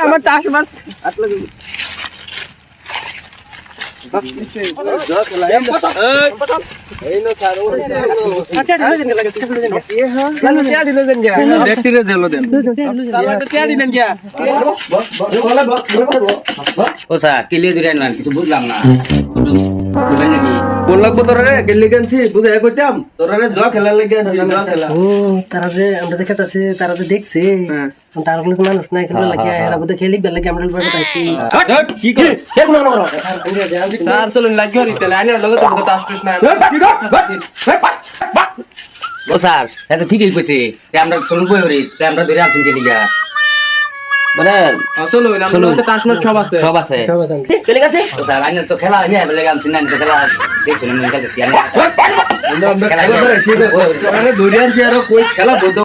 আমার চাষ মাছ ও sir clear দিলেন না কিছু বুঝলাম না কোন লাগবো তোরা রে গেলি গেছি বুঝে কইতাম তোরা রে জয়া খেলার লাগি আনছি জয়া খেলা ও তারা যে আমরা দেখাতেছে তারা যে দেখছে তার কোনো মানুষ নাই খেলা লাগে এরা বোধহয় খেলি গেল লাগে আমরা বলতে পাইছি কি করে কে কোন না স্যার চলুন লাগে হরিতে লাইনের লগে তো চাষ টাস না ও স্যার এটা ঠিকই কইছে আমরা চলুন কই হরি আমরা ধরে আছেন গেলিগা মানে চলো আমরা তো চাষ মাছ সব আছে সব আছে গেলি গেছে ও স্যার আইনা তো খেলা হইয়া বলে গামছিন না তো খেলা দেখছিলাম আমি খেলতেছি আমি আমরা খেলা করে ছিল তোরা দৌড়িয়ে আনছি আর কই খেলা বলতো